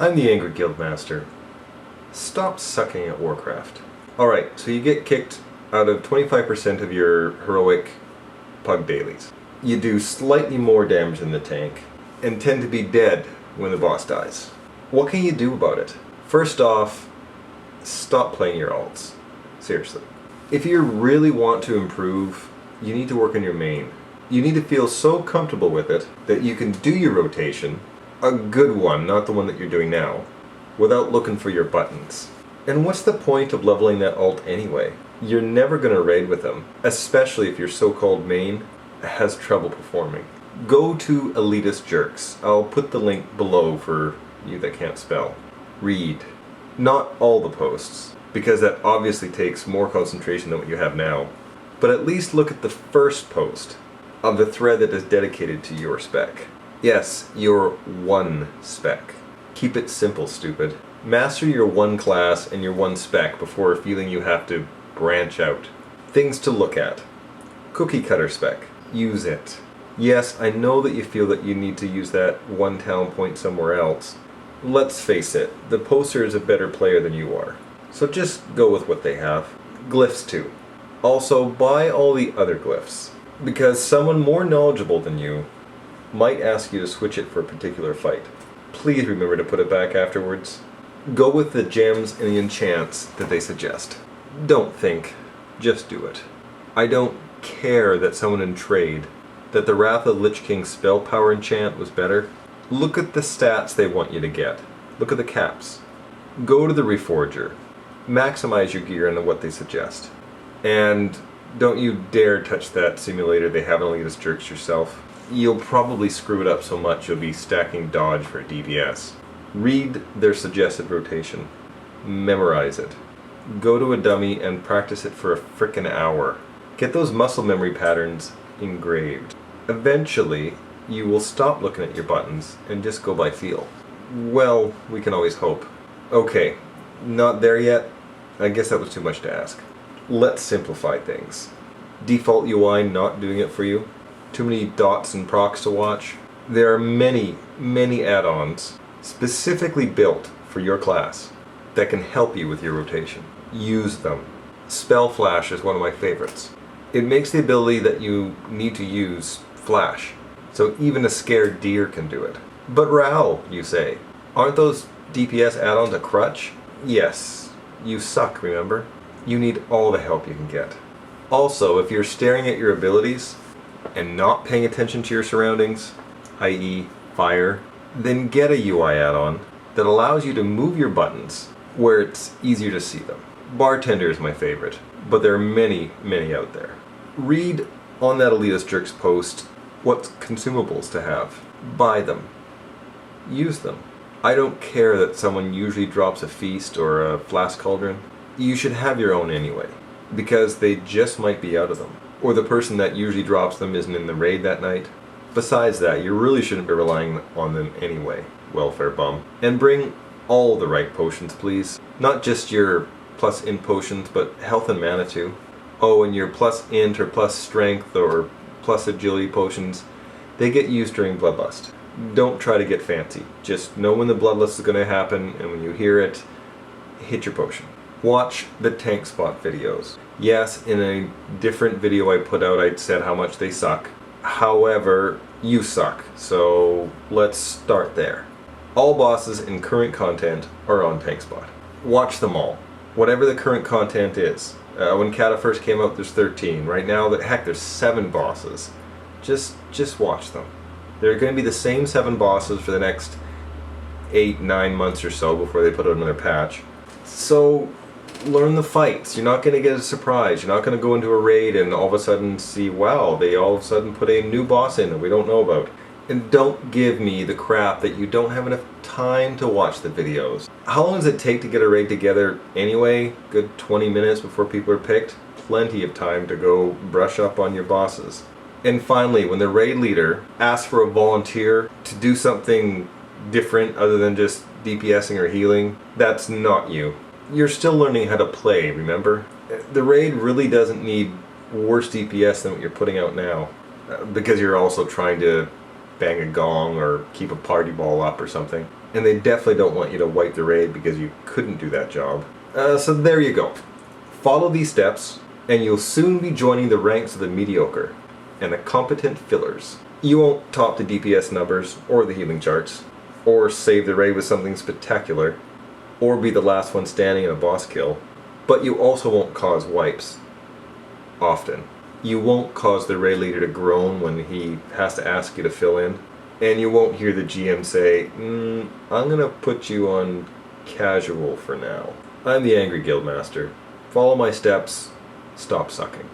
I'm the Angry Guildmaster. Stop sucking at Warcraft. Alright, so you get kicked out of 25% of your heroic pug dailies. You do slightly more damage than the tank, and tend to be dead when the boss dies. What can you do about it? First off, stop playing your alts. Seriously. If you really want to improve, you need to work on your main. You need to feel so comfortable with it that you can do your rotation, a good one, not the one that you're doing now, without looking for your buttons. And what's the point of leveling that alt anyway? You're never going to raid with them, especially if your so-called main has trouble performing. Go to Elitist jerks. I'll put the link below for you that can't spell. Read. Not all the posts, because that obviously takes more concentration than what you have now. But at least look at the first post of the thread that is dedicated to your spec. Yes, your one spec. Keep it simple, stupid. Master your one class and your one spec before feeling you have to branch out. Things to look at. Cookie cutter spec. Use it. Yes, I know that you feel that you need to use that one talent point somewhere else. Let's face it, the poster is a better player than you are. So just go with what they have. Glyphs too. Also, buy all the other glyphs, because someone more knowledgeable than you might ask you to switch it for a particular fight. Please remember to put it back afterwards. Go with the gems and the enchants that they suggest. Don't think, just do it. I don't care that someone in trade that the Wrath of the Lich King spell power enchant was better. Look at the stats they want you to get. Look at the caps. Go to the Reforger. Maximize your gear into what they suggest. And don't you dare touch that simulator they have on Elitist jerks yourself. You'll probably screw it up so much you'll be stacking dodge for DPS. Read their suggested rotation. Memorize it. Go to a dummy and practice it for a frickin' hour. Get those muscle memory patterns engraved. Eventually, you will stop looking at your buttons and just go by feel. Well, we can always hope. Okay, not there yet? I guess that was too much to ask. Let's simplify things. Default UI not doing it for you. Too many dots and procs to watch. There are many add-ons specifically built for your class that can help you with your rotation. Use them. Spell Flash is one of my favorites. It makes the ability that you need to use flash, so even a scared deer can do it. But Ral, you say, aren't those DPS add-ons a crutch? Yes, you suck, remember? You need all the help you can get. Also, if you're staring at your abilities and not paying attention to your surroundings, i.e. fire, then get a UI add-on that allows you to move your buttons where it's easier to see them. Bartender is my favorite, but there are many out there. Read on that Elitist Jerks post what consumables to have. Buy them. Use them. I don't care that someone usually drops a feast or a flask cauldron. You should have your own anyway, because they just might be out of them. Or the person that usually drops them isn't in the raid that night. Besides that, you really shouldn't be relying on them anyway, welfare bum. And bring all the right potions, please. Not just your plus int potions, but health and mana too. Oh, and your plus int or plus strength or plus agility potions, they get used during Bloodlust. Don't try to get fancy. Just know when the Bloodlust is going to happen, and when you hear it, hit your potion. Watch the tank spot videos. Yes, in a different video I put out I said how much they suck. However, you suck, so let's start there. All bosses in current content are on tank spot. Watch them all. Whatever the current content is. When Kata first came out, there's 13. Right now, heck, there's 7 bosses. Just watch them. They're going to be the same 7 bosses for the next 8-9 months or so before they put out another patch. So, learn the fights. You're not going to get a surprise. You're not going to go into a raid and all of a sudden see, wow, they all of a sudden put a new boss in that we don't know about. And don't give me the crap that you don't have enough time to watch the videos. How long does it take to get a raid together anyway? Good 20 minutes before people are picked? Plenty of time to go brush up on your bosses. And finally, when the raid leader asks for a volunteer to do something different other than just DPSing or healing, that's not you. You're still learning how to play, remember? The raid really doesn't need worse DPS than what you're putting out now, because you're also trying to bang a gong or keep a party ball up or something. and they definitely don't want you to wipe the raid because you couldn't do that job. So there you go. Follow these steps, and you'll soon be joining the ranks of the mediocre and the competent fillers. You won't top the DPS numbers or the healing charts, or save the raid with something spectacular, or be the last one standing in a boss kill, but you also won't cause wipes. Often. You won't cause the raid leader to groan when he has to ask you to fill in, and you won't hear the GM say, I'm gonna put you on casual for now. I'm the Angry Guildmaster. Follow my steps, stop sucking.